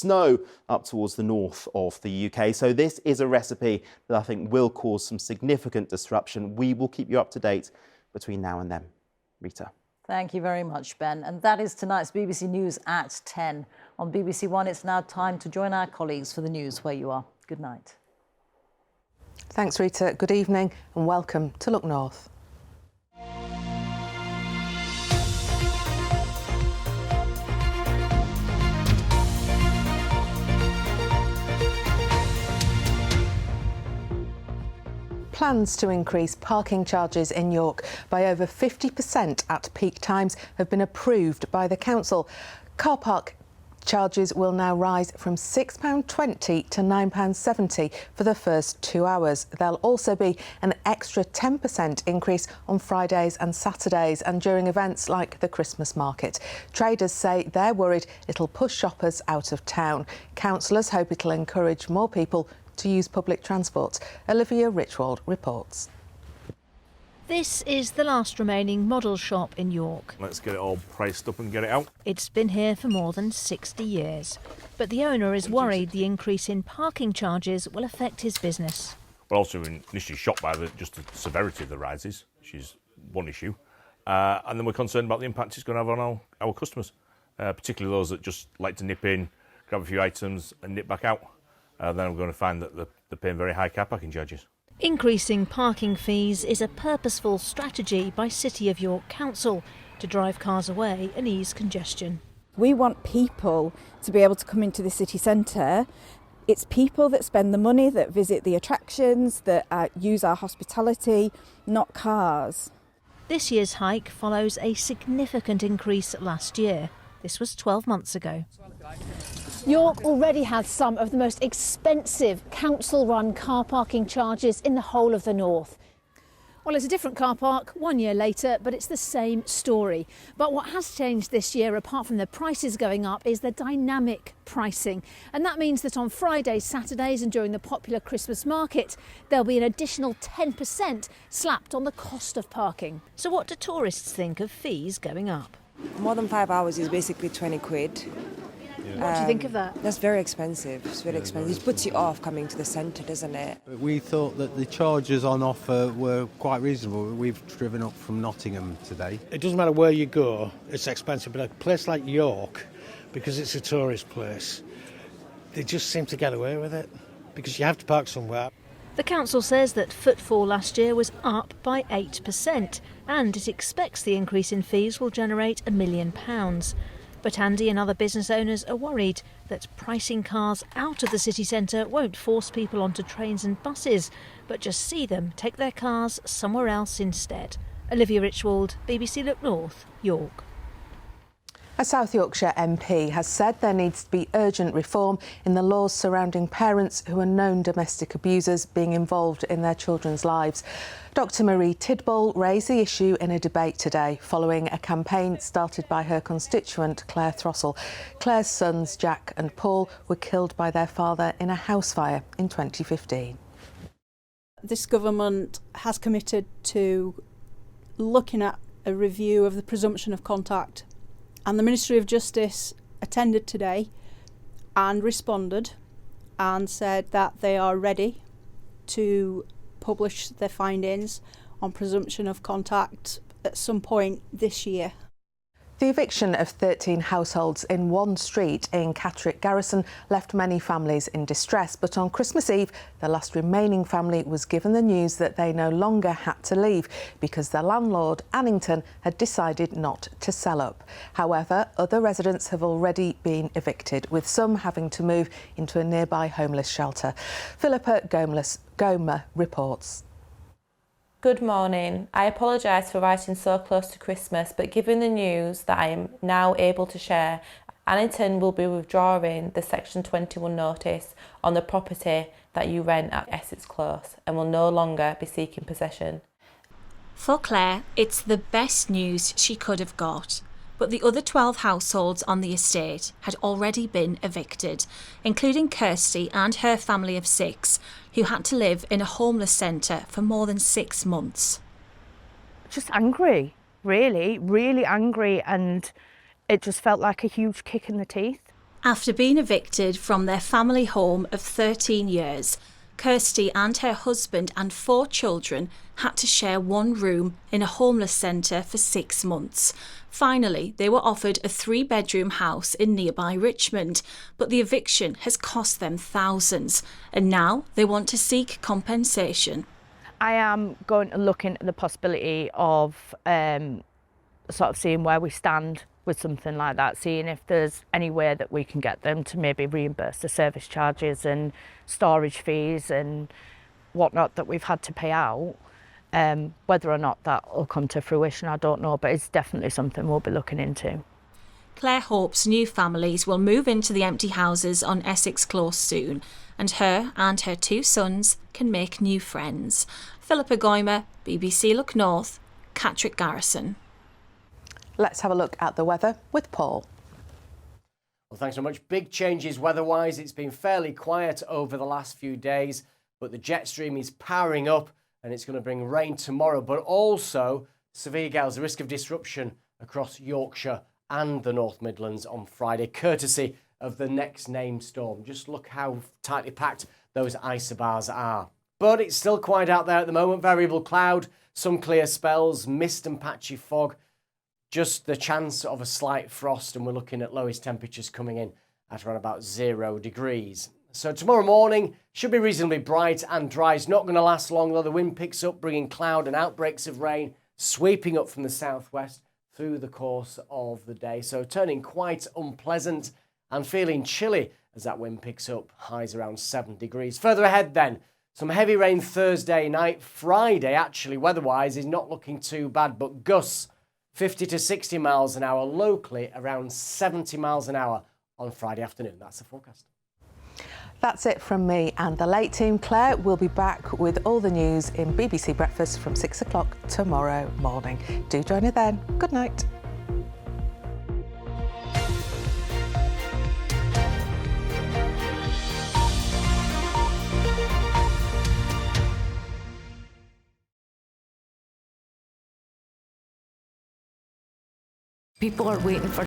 snow up towards the north of the UK. So this is a recipe that I think will cause some significant disruption. We will keep you up to date between now and then. Rita. Thank you very much, Ben. And that is tonight's BBC News at 10. On BBC One, it's now time to join our colleagues for the news where you are. Good night. Thanks, Rita. Good evening and welcome to Look North. Plans to increase parking charges in York by over 50% at peak times have been approved by the council. Car park charges will now rise from £6.20 to £9.70 for the first 2 hours. There'll also be an extra 10% increase on Fridays and Saturdays and during events like the Christmas market. Traders say they're worried it'll push shoppers out of town. Councillors hope it'll encourage more people to use public transport. Olivia Richwald reports. This is the last remaining model shop in York. Let's get it all priced up and get it out. It's been here for more than 60 years. But the owner is worried the increase in parking charges will affect his business. We're also initially shocked by just the severity of the rises, which is one issue. And then we're concerned about the impact it's going to have on our customers, particularly those that just like to nip in, grab a few items and nip back out. Then I'm going to find that they're paying very high car parking charges. Increasing parking fees is a purposeful strategy by City of York Council to drive cars away and ease congestion. We want people to be able to come into the city centre. It's people that spend the money, that visit the attractions, that use our hospitality, not cars. This year's hike follows a significant increase last year. This was 12 months ago. York already has some of the most expensive council-run car parking charges in the whole of the north. Well, it's a different car park 1 year later, but it's the same story. But what has changed this year, apart from the prices going up, is the dynamic pricing. And that means that on Fridays, Saturdays and during the popular Christmas market, there'll be an additional 10% slapped on the cost of parking. So what do tourists think of fees going up? More than 5 hours is basically 20 quid. What do you think of that? That's very expensive. It's very expensive. It puts you off coming to the centre, doesn't it? We thought that the charges on offer were quite reasonable. We've driven up from Nottingham today. It doesn't matter where you go, it's expensive. But a place like York, because it's a tourist place, they just seem to get away with it because you have to park somewhere. The council says that footfall last year was up by 8% and it expects the increase in fees will generate £1 million. But Andy and other business owners are worried that pricing cars out of the city centre won't force people onto trains and buses, but just see them take their cars somewhere else instead. Olivia Richwald, BBC Look North, York. A South Yorkshire MP has said there needs to be urgent reform in the laws surrounding parents who are known domestic abusers being involved in their children's lives. Dr Marie Tidball raised the issue in a debate today following a campaign started by her constituent Claire Throssell. Claire's sons Jack and Paul were killed by their father in a house fire in 2015. This government has committed to looking at a review of the presumption of contact. And the Ministry of Justice attended today and responded and said that they are ready to publish their findings on presumption of contact at some point this year. The eviction of 13 households in one street in Catterick Garrison left many families in distress, but on Christmas Eve, the last remaining family was given the news that they no longer had to leave because their landlord, Annington, had decided not to sell up. However, other residents have already been evicted, with some having to move into a nearby homeless shelter. Philippa Gomer reports. Good morning. I apologise for writing so close to Christmas, but given the news that I am now able to share, Annington will be withdrawing the Section 21 notice on the property that you rent at Essex Close and will no longer be seeking possession. For Claire, it's the best news she could have got. But the other 12 households on the estate had already been evicted, including Kirsty and her family of 6, who had to live in a homeless centre for more than 6 months. Just angry, really angry, and it just felt like a huge kick in the teeth. After being evicted from their family home of 13 years, Kirsty and her husband and 4 children had to share one room in a homeless centre for 6 months. Finally, they were offered a 3-bedroom house in nearby Richmond, but the eviction has cost them thousands, and now they want to seek compensation. I am going to look into the possibility of sort of seeing where we stand with something like that, seeing if there's any way that we can get them to maybe reimburse the service charges and storage fees and whatnot that we've had to pay out. Whether or not that will come to fruition, I don't know, but it's definitely something we'll be looking into. Claire hopes new families will move into the empty houses on Essex Close soon, and her 2 sons can make new friends. Philippa Goymer, BBC Look North, Catterick Garrison. Let's have a look at the weather with Paul. Well, thanks so much. Big changes weather-wise. It's been fairly quiet over the last few days, but the jet stream is powering up and it's going to bring rain tomorrow, but also severe gales, the risk of disruption across Yorkshire and the North Midlands on Friday, courtesy of the next named storm. Just look how tightly packed those isobars are. But it's still quiet out there at the moment. Variable cloud, some clear spells, mist and patchy fog. Just the chance of a slight frost, and we're looking at lowest temperatures coming in at around about 0 degrees. So tomorrow morning should be reasonably bright and dry. It's not going to last long, though. The wind picks up, bringing cloud and outbreaks of rain sweeping up from the southwest through the course of the day. So turning quite unpleasant and feeling chilly as that wind picks up, highs around 7 degrees. Further ahead then, some heavy rain Thursday night. Friday, actually, weather-wise, is not looking too bad, but gusts 50 to 60 miles an hour, locally around 70 miles an hour on Friday afternoon. That's the forecast. That's it from me and the late team. Claire will be back with all the news in BBC Breakfast from 6 o'clock tomorrow morning. Do join her then. Good night. People are waiting for